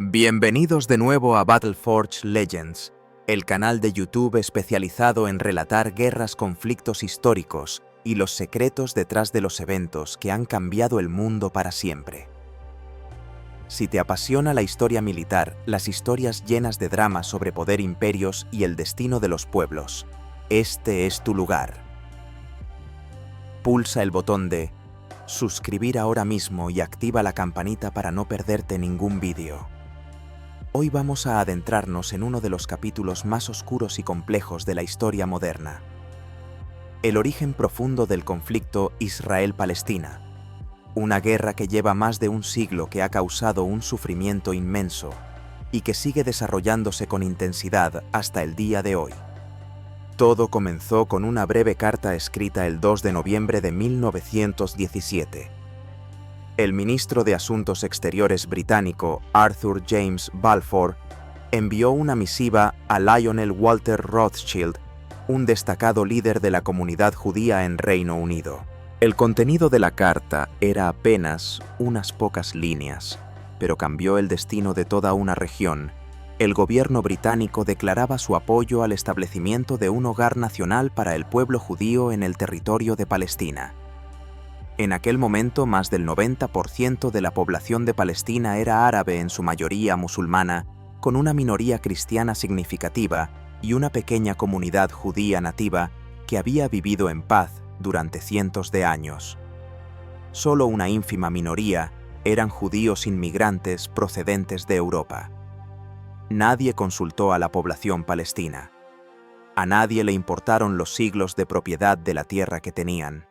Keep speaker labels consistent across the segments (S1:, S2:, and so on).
S1: Bienvenidos de nuevo a Battleforge Legends, el canal de YouTube especializado en relatar guerras, conflictos históricos y los secretos detrás de los eventos que han cambiado el mundo para siempre. Si te apasiona la historia militar, las historias llenas de drama sobre poder, imperios y el destino de los pueblos, este es tu lugar. Pulsa el botón de suscribir ahora mismo y activa la campanita para no perderte ningún vídeo. Hoy vamos a adentrarnos en uno de los capítulos más oscuros y complejos de la historia moderna. El origen profundo del conflicto Israel-Palestina. Una guerra que lleva más de un siglo, que ha causado un sufrimiento inmenso y que sigue desarrollándose con intensidad hasta el día de hoy. Todo comenzó con una breve carta escrita el 2 de noviembre de 1917. El ministro de Asuntos Exteriores británico, Arthur James Balfour, envió una misiva a Lionel Walter Rothschild, un destacado líder de la comunidad judía en Reino Unido. El contenido de la carta era apenas unas pocas líneas, pero cambió el destino de toda una región. El gobierno británico declaraba su apoyo al establecimiento de un hogar nacional para el pueblo judío en el territorio de Palestina. En aquel momento, más del 90% de la población de Palestina era árabe, en su mayoría musulmana, con una minoría cristiana significativa y una pequeña comunidad judía nativa que había vivido en paz durante cientos de años. Solo una ínfima minoría eran judíos inmigrantes procedentes de Europa. Nadie consultó a la población palestina. A nadie le importaron los siglos de propiedad de la tierra que tenían.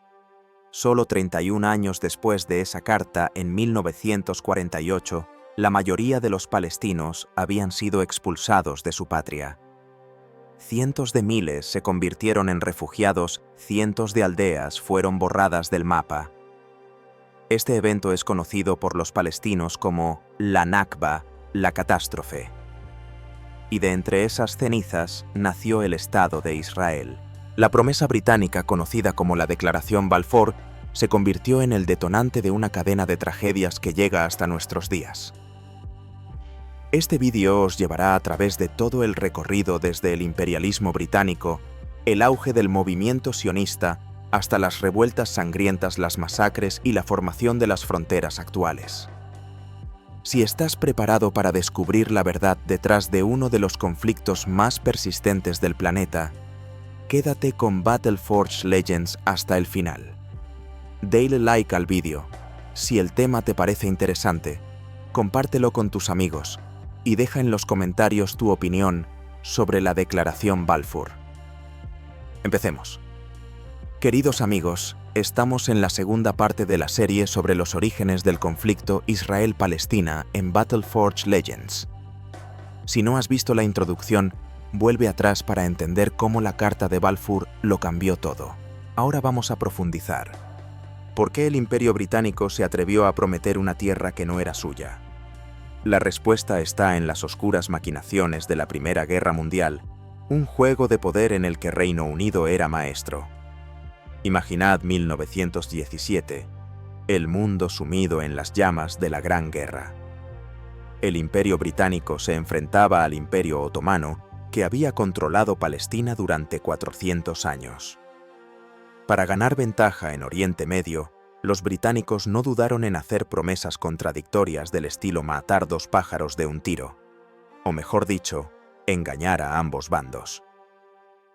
S1: Solo 31 años después de esa carta, en 1948, la mayoría de los palestinos habían sido expulsados de su patria. Cientos de miles se convirtieron en refugiados, cientos de aldeas fueron borradas del mapa. Este evento es conocido por los palestinos como la Nakba, la catástrofe. Y de entre esas cenizas nació el Estado de Israel. La promesa británica, conocida como la Declaración Balfour, se convirtió en el detonante de una cadena de tragedias que llega hasta nuestros días. Este vídeo os llevará a través de todo el recorrido desde el imperialismo británico, el auge del movimiento sionista, hasta las revueltas sangrientas, las masacres y la formación de las fronteras actuales. Si estás preparado para descubrir la verdad detrás de uno de los conflictos más persistentes del planeta, quédate con Battleforge Legends hasta el final. Dale like al vídeo. Si el tema te parece interesante, compártelo con tus amigos y deja en los comentarios tu opinión sobre la Declaración Balfour. Empecemos. Queridos amigos, estamos en la segunda parte de la serie sobre los orígenes del conflicto Israel-Palestina en Battleforge Legends. Si no has visto la introducción, vuelve atrás para entender cómo la carta de Balfour lo cambió todo. Ahora vamos a profundizar. ¿Por qué el Imperio Británico se atrevió a prometer una tierra que no era suya? La respuesta está en las oscuras maquinaciones de la Primera Guerra Mundial, un juego de poder en el que Reino Unido era maestro. Imaginad 1917, el mundo sumido en las llamas de la Gran Guerra. El Imperio Británico se enfrentaba al Imperio Otomano, que había controlado Palestina durante 400 años. Para ganar ventaja en Oriente Medio, los británicos no dudaron en hacer promesas contradictorias del estilo matar dos pájaros de un tiro, o mejor dicho, engañar a ambos bandos.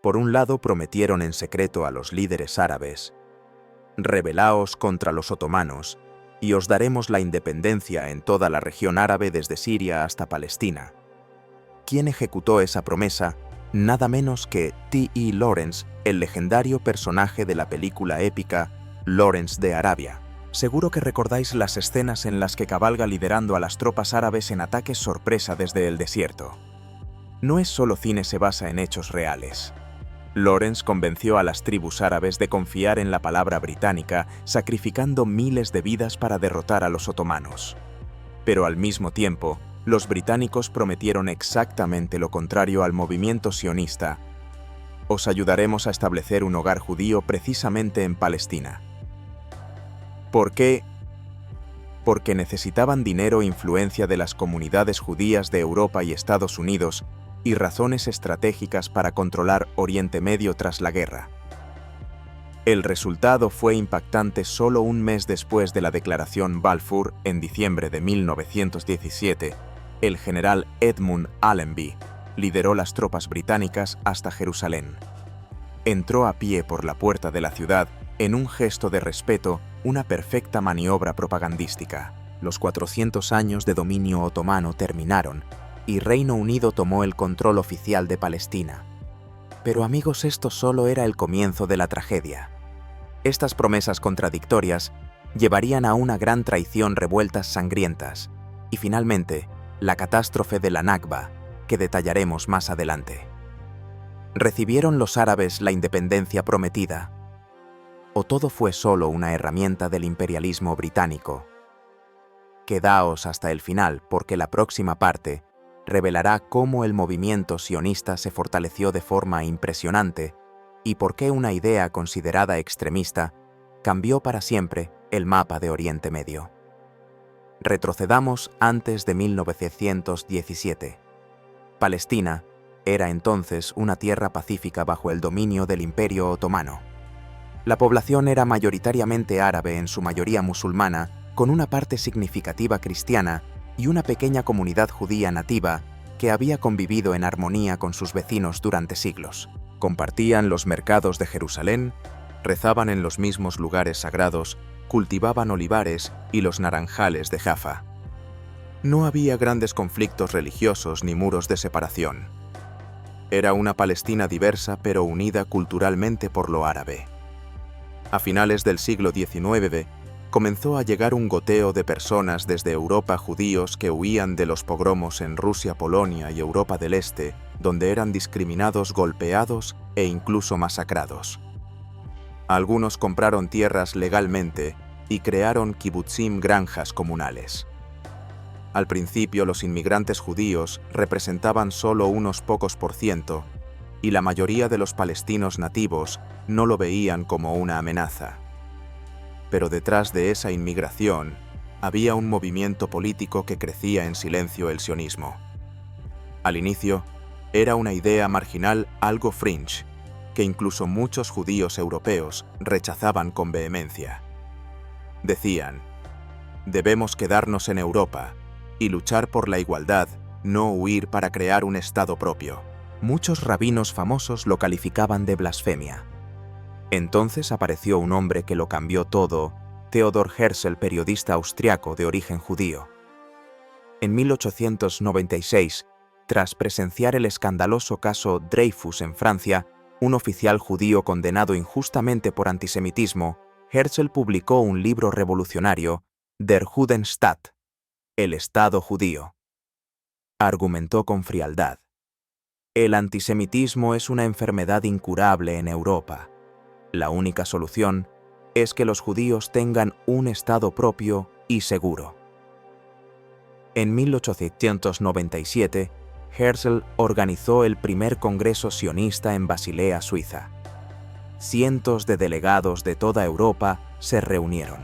S1: Por un lado, prometieron en secreto a los líderes árabes: rebelaos contra los otomanos y os daremos la independencia en toda la región árabe desde Siria hasta Palestina. ¿Quién ejecutó esa promesa? Nada menos que T.E. Lawrence, el legendario personaje de la película épica Lawrence de Arabia. Seguro que recordáis las escenas en las que cabalga liderando a las tropas árabes en ataques sorpresa desde el desierto. No es solo cine, se basa en hechos reales. Lawrence convenció a las tribus árabes de confiar en la palabra británica, sacrificando miles de vidas para derrotar a los otomanos. Pero al mismo tiempo, los británicos prometieron exactamente lo contrario al movimiento sionista: os ayudaremos a establecer un hogar judío precisamente en Palestina. ¿Por qué? porque necesitaban dinero e influencia de las comunidades judías de Europa y Estados Unidos y razones estratégicas para controlar Oriente Medio tras la guerra. El resultado fue impactante solo un mes después de la Declaración Balfour, en diciembre de 1917. El general Edmund Allenby lideró las tropas británicas hasta Jerusalén. Entró a pie por la puerta de la ciudad en un gesto de respeto, una perfecta maniobra propagandística. Los 400 años de dominio otomano terminaron y Reino Unido tomó el control oficial de Palestina. Pero amigos, esto solo era el comienzo de la tragedia. Estas promesas contradictorias llevarían a una gran traición, revueltas sangrientas y finalmente la catástrofe de la Nakba, que detallaremos más adelante. ¿Recibieron los árabes la independencia prometida? ¿O todo fue solo una herramienta del imperialismo británico? Quedaos hasta el final porque la próxima parte revelará cómo el movimiento sionista se fortaleció de forma impresionante y por qué una idea considerada extremista cambió para siempre el mapa de Oriente Medio. Retrocedamos antes de 1917. Palestina era entonces una tierra pacífica bajo el dominio del Imperio Otomano. La población era mayoritariamente árabe, en su mayoría musulmana, con una parte significativa cristiana y una pequeña comunidad judía nativa que había convivido en armonía con sus vecinos durante siglos. Compartían los mercados de Jerusalén, rezaban en los mismos lugares sagrados, cultivaban olivares y los naranjales de Jaffa. No había grandes conflictos religiosos ni muros de separación. Era una Palestina diversa pero unida culturalmente por lo árabe. A finales del siglo XIX, comenzó a llegar un goteo de personas desde Europa, judíos que huían de los pogromos en Rusia, Polonia y Europa del Este, donde eran discriminados, golpeados e incluso masacrados. Algunos compraron tierras legalmente y crearon kibutzim, granjas comunales. Al principio, los inmigrantes judíos representaban solo unos pocos %, y la mayoría de los palestinos nativos no lo veían como una amenaza. Pero detrás de esa inmigración había un movimiento político que crecía en silencio: el sionismo. Al inicio, era una idea marginal, algo fringe, que incluso muchos judíos europeos rechazaban con vehemencia. Decían: debemos quedarnos en Europa y luchar por la igualdad, no huir para crear un Estado propio. Muchos rabinos famosos lo calificaban de blasfemia. Entonces apareció un hombre que lo cambió todo, Theodor Herzl, periodista austriaco de origen judío. En 1896, tras presenciar el escandaloso caso Dreyfus en Francia, un oficial judío condenado injustamente por antisemitismo, Herzl publicó un libro revolucionario, Der Judenstaat, el Estado judío. Argumentó con frialdad: el antisemitismo es una enfermedad incurable en Europa. La única solución es que los judíos tengan un Estado propio y seguro. En 1897, Herzl organizó el primer congreso sionista en Basilea, Suiza. Cientos de delegados de toda Europa se reunieron.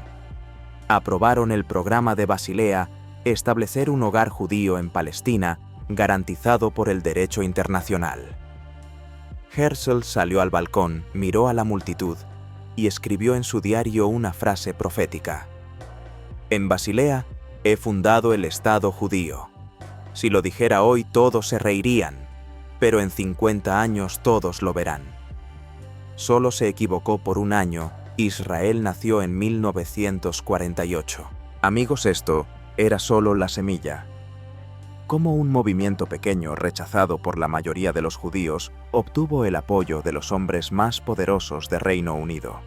S1: Aprobaron el programa de Basilea: establecer un hogar judío en Palestina, garantizado por el derecho internacional. Herzl salió al balcón, miró a la multitud y escribió en su diario una frase profética: en Basilea he fundado el Estado judío. Si lo dijera hoy todos se reirían, pero en 50 años todos lo verán. Solo se equivocó por un año: Israel nació en 1948. Amigos, esto era solo la semilla. Cómo un movimiento pequeño, rechazado por la mayoría de los judíos, obtuvo el apoyo de los hombres más poderosos de Reino Unido.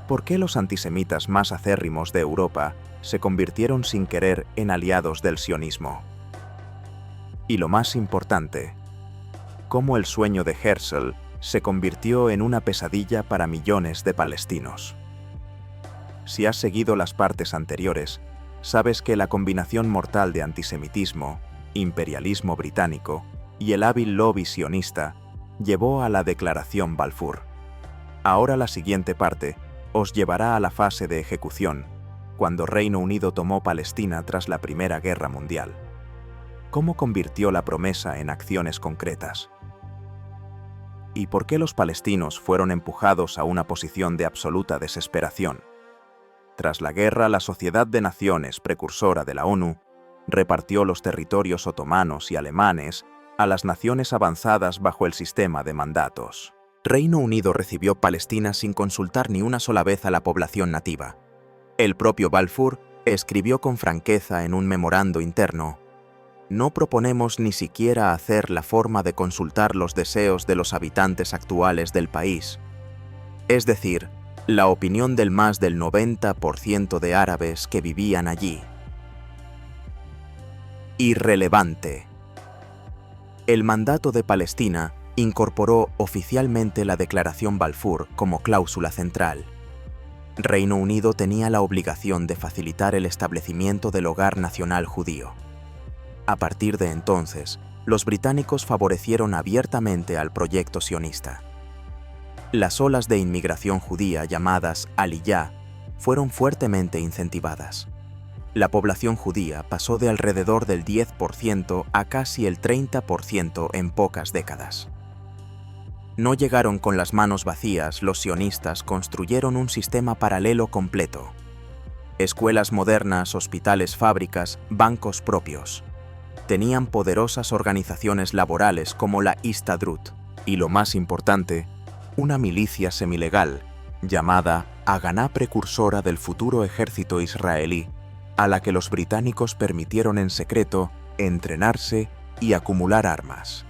S1: ¿Por qué los antisemitas más acérrimos de Europa se convirtieron sin querer en aliados del sionismo? Y lo más importante, cómo el sueño de Herzl se convirtió en una pesadilla para millones de palestinos. Si has seguido las partes anteriores, sabes que la combinación mortal de antisemitismo, imperialismo británico y el hábil lobby sionista llevó a la Declaración Balfour. Ahora la siguiente parte os llevará a la fase de ejecución, cuando Reino Unido tomó Palestina tras la Primera Guerra Mundial? ¿Cómo convirtió la promesa en acciones concretas? ¿Y por qué los palestinos fueron empujados a una posición de absoluta desesperación? Tras la guerra, la Sociedad de Naciones, precursora de la ONU, repartió los territorios otomanos y alemanes a las naciones avanzadas bajo el sistema de mandatos. Reino Unido recibió Palestina sin consultar ni una sola vez a la población nativa. El propio Balfour escribió con franqueza en un memorando interno: «No proponemos ni siquiera hacer la forma de consultar los deseos de los habitantes actuales del país, es decir, la opinión del más del 90% de árabes que vivían allí». Irrelevante. El mandato de Palestina incorporó oficialmente la Declaración Balfour como cláusula central. Reino Unido tenía la obligación de facilitar el establecimiento del hogar nacional judío. A partir de entonces, los británicos favorecieron abiertamente al proyecto sionista. Las olas de inmigración judía llamadas Aliyá fueron fuertemente incentivadas. La población judía pasó de alrededor del 10% a casi el 30% en pocas décadas. No llegaron con las manos vacías, los sionistas construyeron un sistema paralelo completo. Escuelas modernas, hospitales, fábricas, bancos propios. Tenían poderosas organizaciones laborales como la Histadrut y, lo más importante, una milicia semilegal llamada Haganá, precursora del futuro ejército israelí, a la que los británicos permitieron en secreto entrenarse y acumular armas.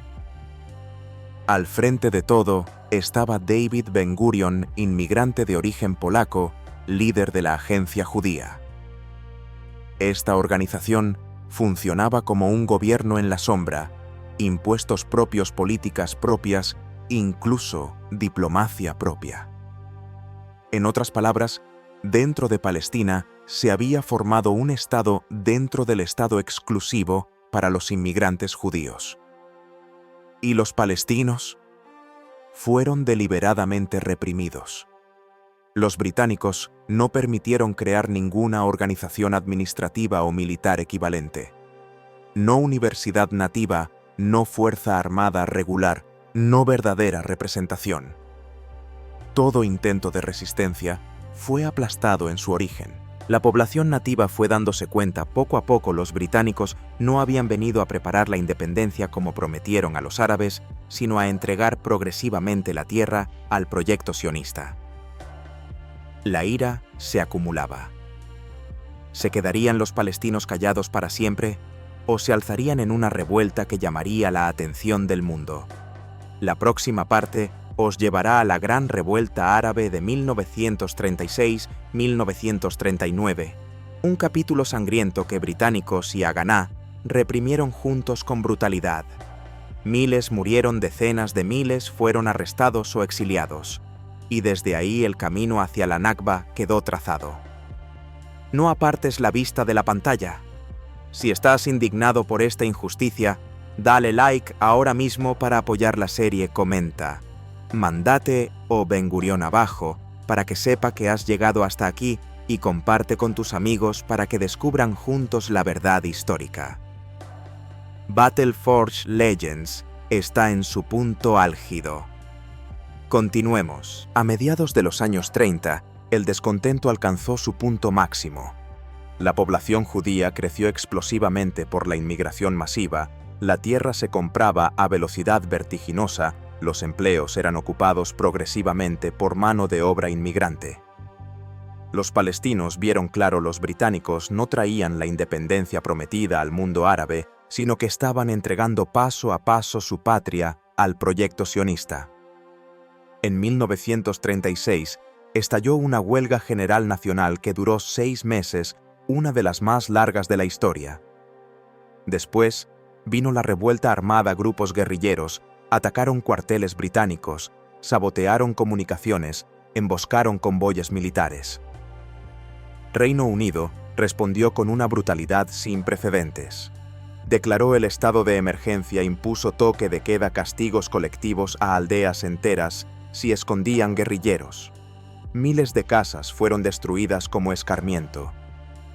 S1: Al frente de todo estaba David Ben-Gurion, inmigrante de origen polaco, líder de la agencia judía. Esta organización funcionaba como un gobierno en la sombra, impuestos propios, políticas propias, incluso diplomacia propia. En otras palabras, dentro de Palestina se había formado un Estado dentro del Estado exclusivo para los inmigrantes judíos. ¿Y los palestinos? Fueron deliberadamente reprimidos. Los británicos no permitieron crear ninguna organización administrativa o militar equivalente. No universidad nativa, no fuerza armada regular, no verdadera representación. Todo intento de resistencia fue aplastado en su origen. La población nativa fue dándose cuenta poco a poco los británicos no habían venido a preparar la independencia como prometieron a los árabes, sino a entregar progresivamente la tierra al proyecto sionista. La ira se acumulaba. ¿Se quedarían los palestinos callados para siempre o se alzarían en una revuelta que llamaría la atención del mundo? La próxima parte os llevará a la gran revuelta árabe de 1936-1939, un capítulo sangriento que británicos y Haganá reprimieron juntos con brutalidad. Miles murieron, decenas de miles fueron arrestados o exiliados, y desde ahí el camino hacia la Nakba quedó trazado. No apartes la vista de la pantalla. Si estás indignado por esta injusticia, dale like ahora mismo para apoyar la serie, comenta Mandate o Ben-Gurion abajo para que sepa que has llegado hasta aquí y comparte con tus amigos para que descubran juntos la verdad histórica. Battleforge Legends está en su punto álgido. Continuemos. A mediados de los años 30, el descontento alcanzó su punto máximo. La población judía creció explosivamente por la inmigración masiva, la tierra se compraba a velocidad vertiginosa, los empleos eran ocupados progresivamente por mano de obra inmigrante. Los palestinos vieron claro los británicos no traían la independencia prometida al mundo árabe, sino que estaban entregando paso a paso su patria al proyecto sionista. En 1936 estalló una huelga general nacional que duró 6 meses, una de las más largas de la historia. Después vino la revuelta armada, grupos guerrilleros atacaron cuarteles británicos, sabotearon comunicaciones, emboscaron convoyes militares. Reino Unido respondió con una brutalidad sin precedentes. Declaró el estado de emergencia, impuso toque de queda, castigos colectivos a aldeas enteras si escondían guerrilleros. Miles de casas fueron destruidas como escarmiento.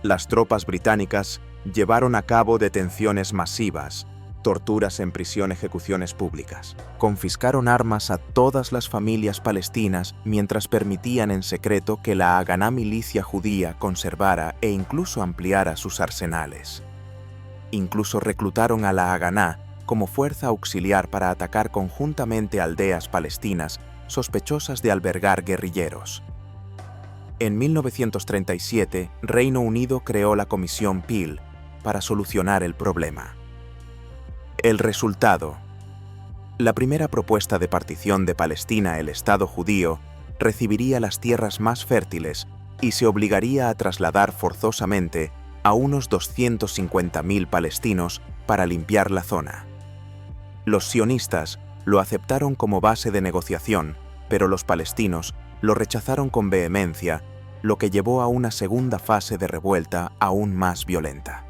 S1: Las tropas británicas llevaron a cabo detenciones masivas, torturas en prisión, ejecuciones públicas. Confiscaron armas a todas las familias palestinas mientras permitían en secreto que la Haganá milicia judía conservara e incluso ampliara sus arsenales. Incluso reclutaron a la Haganá como fuerza auxiliar para atacar conjuntamente aldeas palestinas sospechosas de albergar guerrilleros. En 1937, Reino Unido creó la Comisión Peel para solucionar el problema. El resultado. La primera propuesta de partición de Palestina, el Estado judío, recibiría las tierras más fértiles y se obligaría a trasladar forzosamente a unos 250.000 palestinos para limpiar la zona. Los sionistas lo aceptaron como base de negociación, pero los palestinos lo rechazaron con vehemencia, lo que llevó a una segunda fase de revuelta aún más violenta.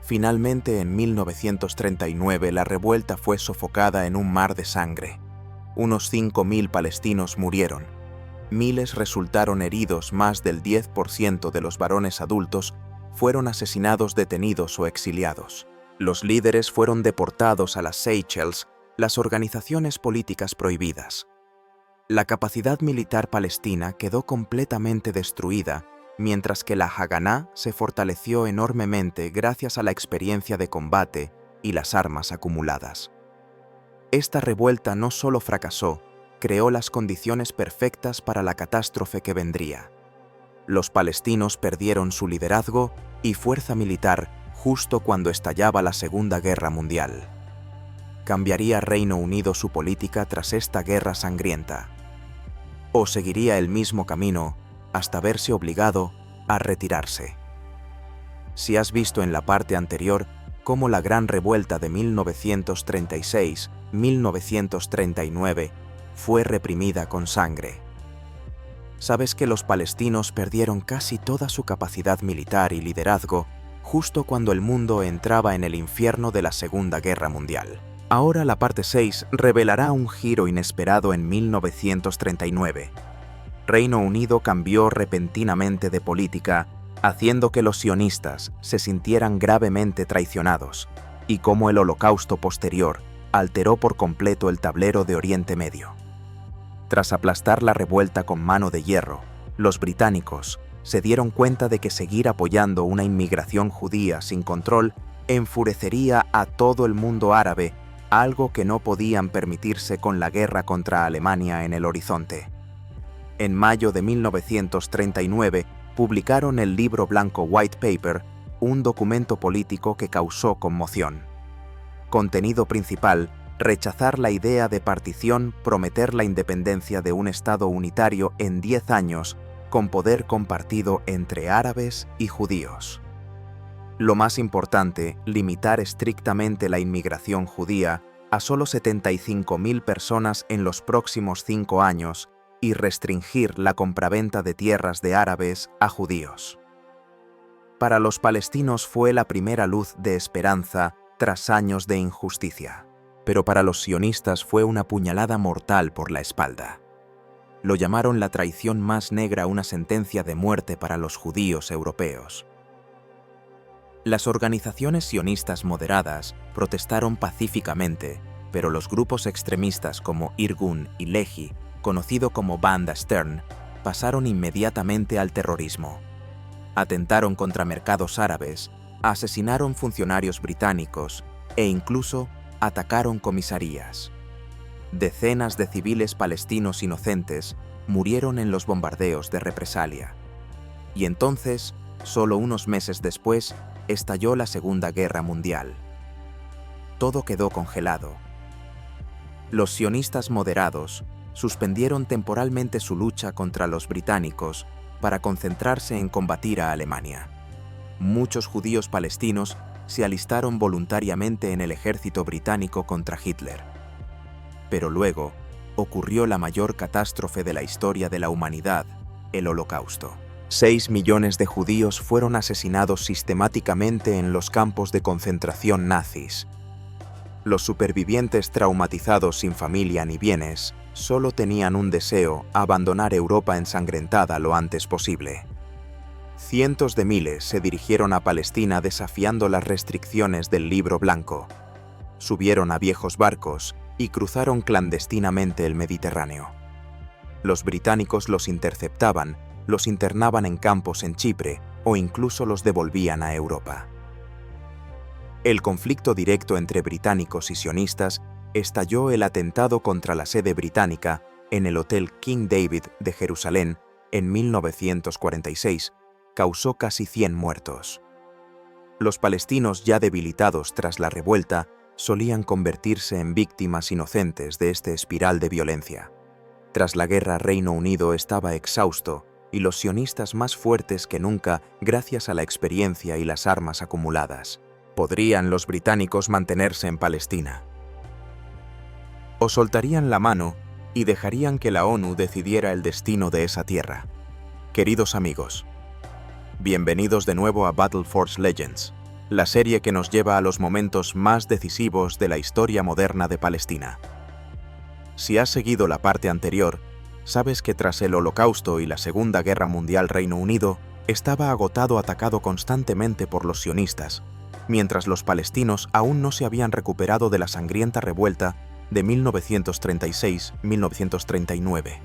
S1: Finalmente, en 1939, la revuelta fue sofocada en un mar de sangre. Unos 5.000 palestinos murieron. Miles resultaron heridos, más del 10% de los varones adultos fueron asesinados, detenidos o exiliados. Los líderes fueron deportados a las Seychelles, las organizaciones políticas prohibidas. La capacidad militar palestina quedó completamente destruida, mientras que la Haganá se fortaleció enormemente gracias a la experiencia de combate y las armas acumuladas. Esta revuelta no solo fracasó, creó las condiciones perfectas para la catástrofe que vendría. Los palestinos perdieron su liderazgo y fuerza militar justo cuando estallaba la Segunda Guerra Mundial. ¿Cambiaría Reino Unido su política tras esta guerra sangrienta? ¿O seguiría el mismo camino hasta verse obligado a retirarse? Si has visto en la parte anterior cómo la Gran Revuelta de 1936-1939 fue reprimida con sangre, sabes que los palestinos perdieron casi toda su capacidad militar y liderazgo justo cuando el mundo entraba en el infierno de la Segunda Guerra Mundial. Ahora la parte 6 revelará un giro inesperado en 1939. Reino Unido cambió repentinamente de política, haciendo que los sionistas se sintieran gravemente traicionados, y cómo el Holocausto posterior alteró por completo el tablero de Oriente Medio. Tras aplastar la revuelta con mano de hierro, los británicos se dieron cuenta de que seguir apoyando una inmigración judía sin control enfurecería a todo el mundo árabe, algo que no podían permitirse con la guerra contra Alemania en el horizonte. En mayo de 1939 publicaron el libro blanco White Paper, un documento político que causó conmoción. Contenido principal: rechazar la idea de partición, prometer la independencia de un Estado unitario en 10 años, con poder compartido entre árabes y judíos. Lo más importante, limitar estrictamente la inmigración judía a solo 75.000 personas en los próximos 5 años y restringir la compraventa de tierras de árabes a judíos. Para los palestinos fue la primera luz de esperanza tras años de injusticia, pero para los sionistas fue una puñalada mortal por la espalda. Lo llamaron la traición más negra, una sentencia de muerte para los judíos europeos. Las organizaciones sionistas moderadas protestaron pacíficamente, pero los grupos extremistas como Irgun y Lehi, conocido como Banda Stern, pasaron inmediatamente al terrorismo. Atentaron contra mercados árabes, asesinaron funcionarios británicos e incluso atacaron comisarías. Decenas de civiles palestinos inocentes murieron en los bombardeos de represalia. Y entonces, solo unos meses después, estalló la Segunda Guerra Mundial. Todo quedó congelado. Los sionistas moderados suspendieron temporalmente su lucha contra los británicos para concentrarse en combatir a Alemania. Muchos judíos palestinos se alistaron voluntariamente en el ejército británico contra Hitler. Pero luego ocurrió la mayor catástrofe de la historia de la humanidad, el Holocausto. 6 millones de judíos fueron asesinados sistemáticamente en los campos de concentración nazis. Los supervivientes, traumatizados sin familia ni bienes, solo tenían un deseo: abandonar Europa ensangrentada lo antes posible. Cientos de miles se dirigieron a Palestina desafiando las restricciones del Libro Blanco. Subieron a viejos barcos y cruzaron clandestinamente el Mediterráneo. Los británicos los interceptaban, los internaban en campos en Chipre o incluso los devolvían a Europa. El conflicto directo entre británicos y sionistas estalló el atentado contra la sede británica en el Hotel King David de Jerusalén en 1946, causó casi 100 muertos. Los palestinos ya debilitados tras la revuelta solían convertirse en víctimas inocentes de este espiral de violencia. Tras la guerra, Reino Unido estaba exhausto y los sionistas más fuertes que nunca gracias a la experiencia y las armas acumuladas. ¿Podrían los británicos mantenerse en Palestina? ¿O soltarían la mano y dejarían que la ONU decidiera el destino de esa tierra? Queridos amigos, bienvenidos de nuevo a Battle Force Legends, la serie que nos lleva a los momentos más decisivos de la historia moderna de Palestina. Si has seguido la parte anterior, sabes que tras el Holocausto y la Segunda Guerra Mundial, Reino Unido estaba agotado, atacado constantemente por los sionistas, mientras los palestinos aún no se habían recuperado de la sangrienta revuelta de 1936-1939.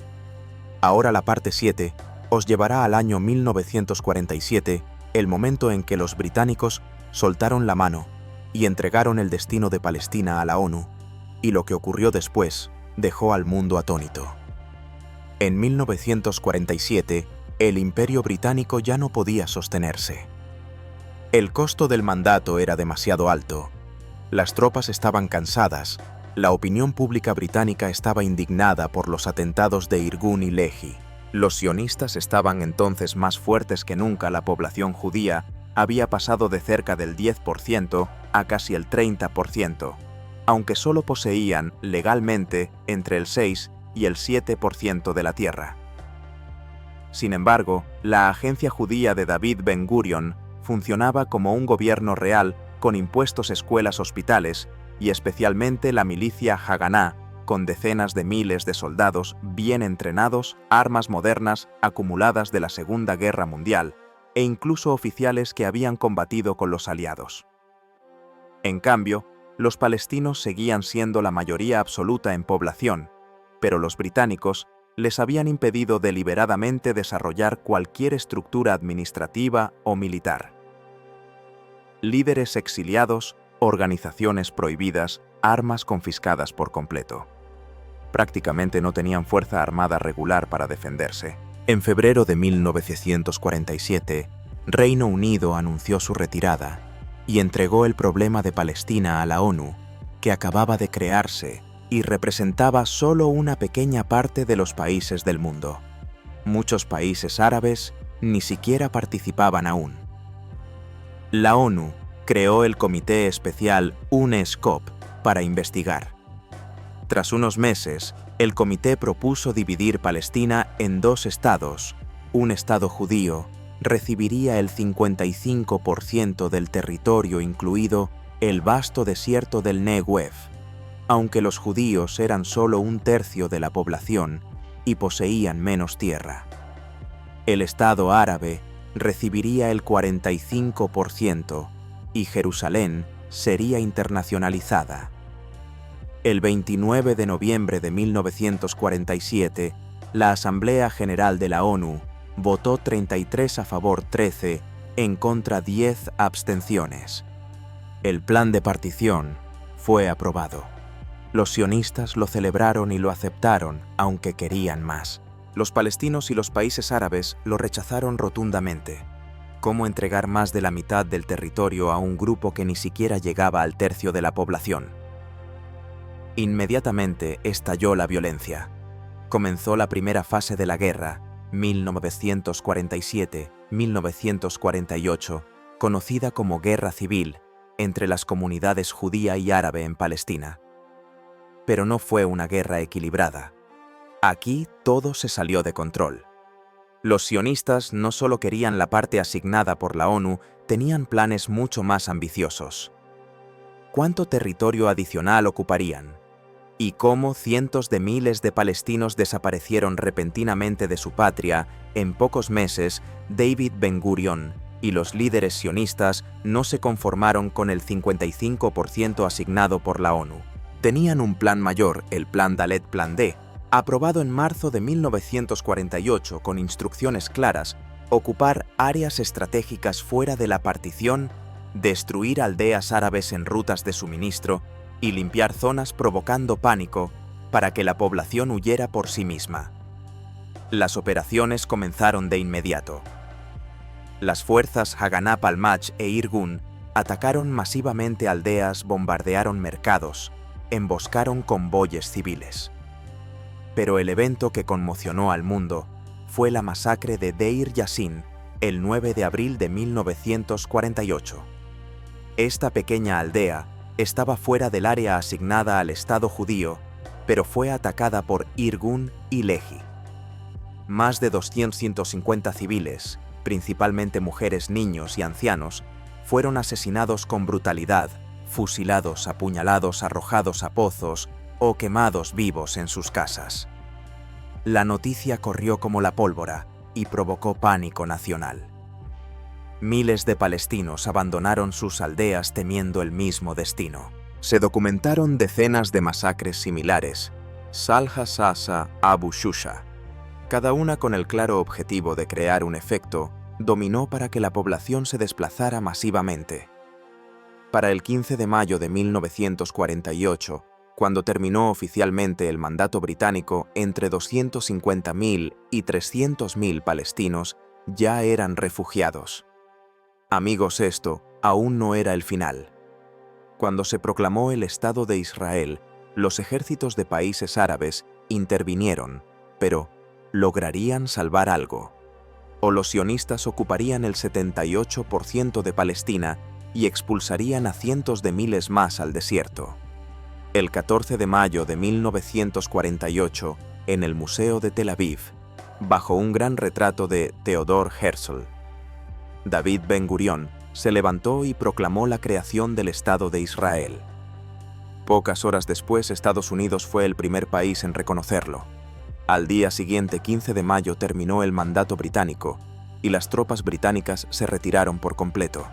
S1: Ahora la parte 7 os llevará al año 1947, el momento en que los británicos soltaron la mano y entregaron el destino de Palestina a la ONU, y lo que ocurrió después dejó al mundo atónito. En 1947, el Imperio Británico ya no podía sostenerse. El costo del mandato era demasiado alto. Las tropas estaban cansadas, la opinión pública británica estaba indignada por los atentados de Irgun y Lehi. Los sionistas estaban entonces más fuertes que nunca. La población judía había pasado de cerca del 10% a casi el 30%, aunque solo poseían legalmente entre el 6 y el 7% de la tierra. Sin embargo, la agencia judía de David Ben Gurion funcionaba como un gobierno real con impuestos, escuelas, hospitales y especialmente la milicia Haganá, con decenas de miles de soldados bien entrenados, armas modernas acumuladas de la Segunda Guerra Mundial e incluso oficiales que habían combatido con los aliados. En cambio, los palestinos seguían siendo la mayoría absoluta en población, pero los británicos les habían impedido deliberadamente desarrollar cualquier estructura administrativa o militar. Líderes exiliados, organizaciones prohibidas, armas confiscadas por completo. Prácticamente no tenían fuerza armada regular para defenderse. En febrero de 1947, Reino Unido anunció su retirada y entregó el problema de Palestina a la ONU, que acababa de crearse y representaba solo una pequeña parte de los países del mundo. Muchos países árabes ni siquiera participaban aún. La ONU creó el Comité Especial UNESCOP para investigar. Tras unos meses, el comité propuso dividir Palestina en dos estados. Un estado judío recibiría el 55% del territorio, incluido el vasto desierto del Negev, aunque los judíos eran solo un tercio de la población y poseían menos tierra. El estado árabe recibiría el 45% y Jerusalén sería internacionalizada. El 29 de noviembre de 1947, la Asamblea General de la ONU votó 33 a favor, 13 en contra, 10 abstenciones. El plan de partición fue aprobado. Los sionistas lo celebraron y lo aceptaron, aunque querían más. Los palestinos y los países árabes lo rechazaron rotundamente. ¿Cómo entregar más de la mitad del territorio a un grupo que ni siquiera llegaba al tercio de la población? Inmediatamente estalló la violencia. Comenzó la primera fase de la guerra, 1947-1948, conocida como Guerra Civil, entre las comunidades judía y árabe en Palestina. Pero no fue una guerra equilibrada. Aquí todo se salió de control. Los sionistas no solo querían la parte asignada por la ONU, tenían planes mucho más ambiciosos. ¿Cuánto territorio adicional ocuparían? y cómo cientos de miles de palestinos desaparecieron repentinamente de su patria en pocos meses, David Ben-Gurion y los líderes sionistas no se conformaron con el 55% asignado por la ONU. Tenían un plan mayor, el Plan Dalet Plan D, aprobado en marzo de 1948 con instrucciones claras: ocupar áreas estratégicas fuera de la partición, destruir aldeas árabes en rutas de suministro y limpiar zonas provocando pánico para que la población huyera por sí misma. Las operaciones comenzaron de inmediato. Las fuerzas Haganah Palmach e Irgun atacaron masivamente aldeas, bombardearon mercados, emboscaron convoyes civiles. Pero el evento que conmocionó al mundo fue la masacre de Deir Yassin el 9 de abril de 1948. Esta pequeña aldea estaba fuera del área asignada al Estado judío, pero fue atacada por Irgun y Lehi. Más de 250 civiles, principalmente mujeres, niños y ancianos, fueron asesinados con brutalidad, fusilados, apuñalados, arrojados a pozos o quemados vivos en sus casas. La noticia corrió como la pólvora y provocó pánico nacional. Miles de palestinos abandonaron sus aldeas temiendo el mismo destino. Se documentaron decenas de masacres similares, Salha Sasa, Abu Shusha, cada una con el claro objetivo de crear un efecto dominó para que la población se desplazara masivamente. Para el 15 de mayo de 1948, cuando terminó oficialmente el mandato británico, entre 250.000 y 300.000 palestinos ya eran refugiados. Amigos, esto aún no era el final. Cuando se proclamó el Estado de Israel, los ejércitos de países árabes intervinieron, pero ¿lograrían salvar algo? ¿O los sionistas ocuparían el 78% de Palestina y expulsarían a cientos de miles más al desierto? El 14 de mayo de 1948, en el Museo de Tel Aviv, bajo un gran retrato de Theodor Herzl, David Ben-Gurion se levantó y proclamó la creación del Estado de Israel. Pocas horas después, Estados Unidos fue el primer país en reconocerlo. Al día siguiente, 15 de mayo, terminó el mandato británico y las tropas británicas se retiraron por completo.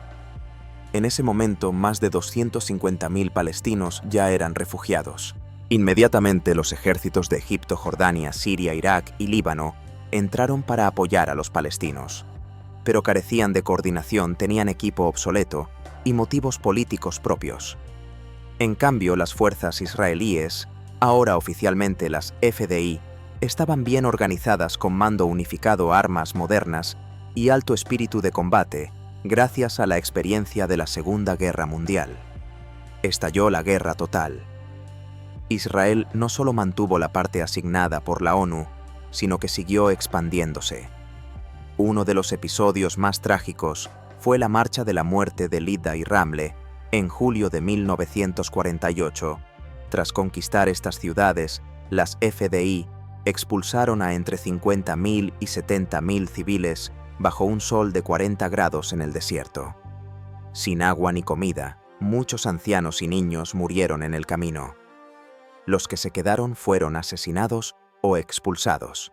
S1: En ese momento, más de 250.000 palestinos ya eran refugiados. Inmediatamente, los ejércitos de Egipto, Jordania, Siria, Irak y Líbano entraron para apoyar a los palestinos. Pero carecían de coordinación, tenían equipo obsoleto y motivos políticos propios. En cambio, las fuerzas israelíes, ahora oficialmente las FDI, estaban bien organizadas con mando unificado, armas modernas y alto espíritu de combate, gracias a la experiencia de la Segunda Guerra Mundial. Estalló la guerra total. Israel no solo mantuvo la parte asignada por la ONU, sino que siguió expandiéndose. Uno de los episodios más trágicos fue la Marcha de la Muerte de Lida y Ramle en julio de 1948. Tras conquistar estas ciudades, las FDI expulsaron a entre 50.000 y 70.000 civiles bajo un sol de 40 grados en el desierto. Sin agua ni comida, muchos ancianos y niños murieron en el camino. Los que se quedaron fueron asesinados o expulsados.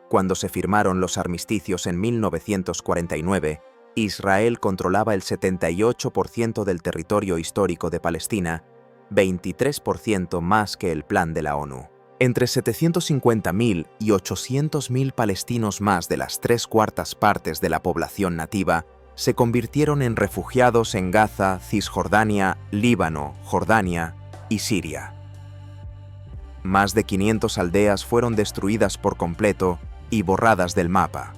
S1: Cuando se firmaron los armisticios en 1949, Israel controlaba el 78% del territorio histórico de Palestina, 23% más que el plan de la ONU. Entre 750.000 y 800.000 palestinos más de las 3/4 partes de la población nativa se convirtieron en refugiados en Gaza, Cisjordania, Líbano, Jordania y Siria. Más de 500 aldeas fueron destruidas por completo y borradas del mapa.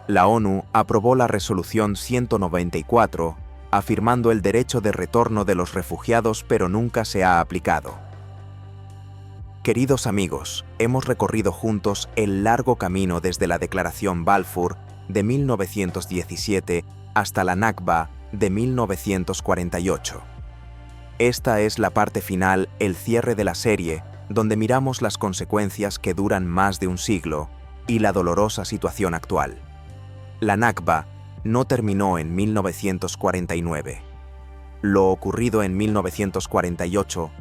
S1: La ONU aprobó la Resolución 194, afirmando el derecho de retorno de los refugiados, pero nunca se ha aplicado. Queridos amigos, hemos recorrido juntos el largo camino desde la Declaración Balfour de 1917 hasta la Nakba de 1948. Esta es la parte final, el cierre de la serie, donde miramos las consecuencias que duran más de un siglo y la dolorosa situación actual. La Nakba no terminó en 1949. Lo ocurrido en 1948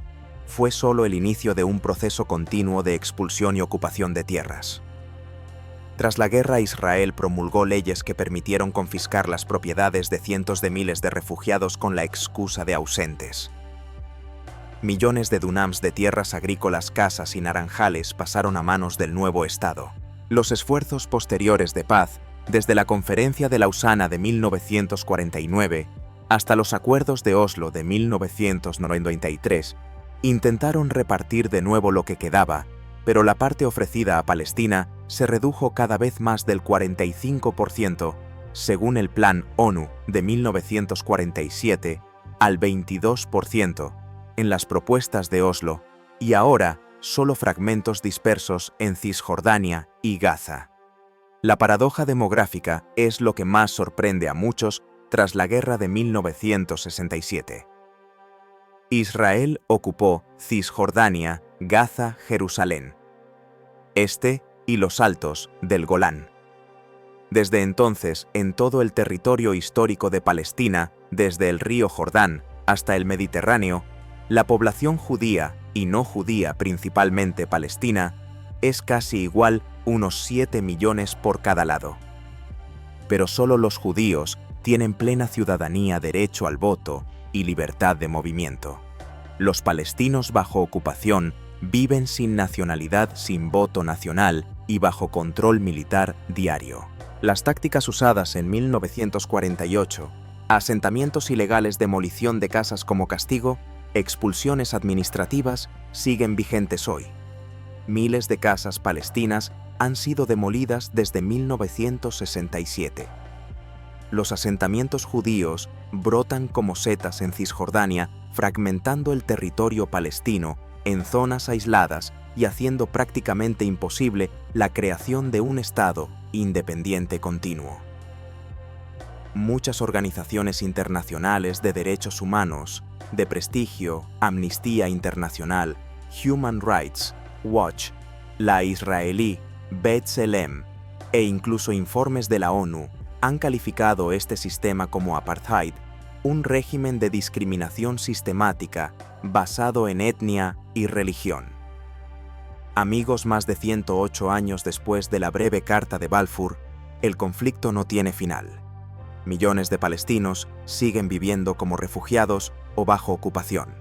S1: fue solo el inicio de un proceso continuo de expulsión y ocupación de tierras. Tras la guerra, Israel promulgó leyes que permitieron confiscar las propiedades de cientos de miles de refugiados con la excusa de ausentes. Millones de dunams de tierras agrícolas, casas y naranjales pasaron a manos del nuevo Estado. Los esfuerzos posteriores de paz, desde la Conferencia de Lausana de 1949 hasta los Acuerdos de Oslo de 1993, intentaron repartir de nuevo lo que quedaba, pero la parte ofrecida a Palestina se redujo cada vez más del 45%, según el Plan ONU de 1947, al 22% en las propuestas de Oslo, y ahora solo fragmentos dispersos en Cisjordania y Gaza. La paradoja demográfica es lo que más sorprende a muchos tras la guerra de 1967. Israel ocupó Cisjordania, Gaza, Jerusalén, este y los altos del Golán. Desde entonces, en todo el territorio histórico de Palestina, desde el río Jordán hasta el Mediterráneo, la población judía y no judía, principalmente palestina, es casi igual, unos 7 millones por cada lado. Pero solo los judíos tienen plena ciudadanía, derecho al voto y libertad de movimiento. Los palestinos bajo ocupación viven sin nacionalidad, sin voto nacional y bajo control militar diario. Las tácticas usadas en 1948, asentamientos ilegales, demolición de casas como castigo, expulsiones administrativas, siguen vigentes hoy. Miles de casas palestinas han sido demolidas desde 1967. Los asentamientos judíos brotan como setas en Cisjordania, fragmentando el territorio palestino en zonas aisladas y haciendo prácticamente imposible la creación de un Estado independiente continuo. Muchas organizaciones internacionales de derechos humanos, de prestigio, Amnistía Internacional, Human Rights Watch, la israelí B'Tselem e incluso informes de la ONU han calificado este sistema como apartheid, un régimen de discriminación sistemática basado en etnia y religión. Amigos, más de 108 años después de la breve Carta de Balfour, el conflicto no tiene final. Millones de palestinos siguen viviendo como refugiados o bajo ocupación.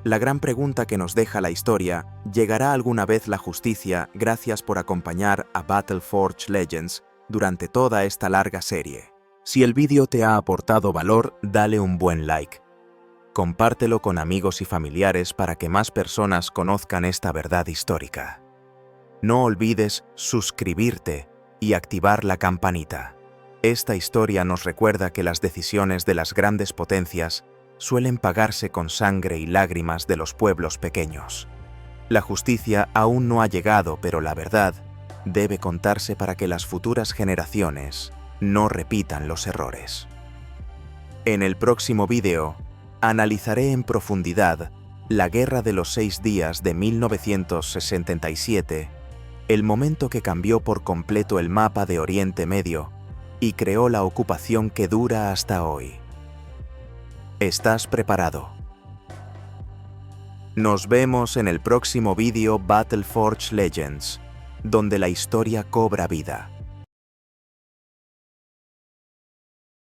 S1: La gran pregunta que nos deja la historia: ¿llegará alguna vez la justicia? Gracias por acompañar a Battleforge Legends durante toda esta larga serie. Si el vídeo te ha aportado valor, dale un buen like. Compártelo con amigos y familiares para que más personas conozcan esta verdad histórica. No olvides suscribirte y activar la campanita. Esta historia nos recuerda que las decisiones de las grandes potencias suelen pagarse con sangre y lágrimas de los pueblos pequeños. La justicia aún no ha llegado, pero la verdad debe contarse para que las futuras generaciones no repitan los errores. En el próximo vídeo, analizaré en profundidad la Guerra de los 6 días de 1967, el momento que cambió por completo el mapa de Oriente Medio y creó la ocupación que dura hasta hoy. ¿Estás preparado? Nos vemos en el próximo vídeo Battleforge Legends, donde la historia cobra vida.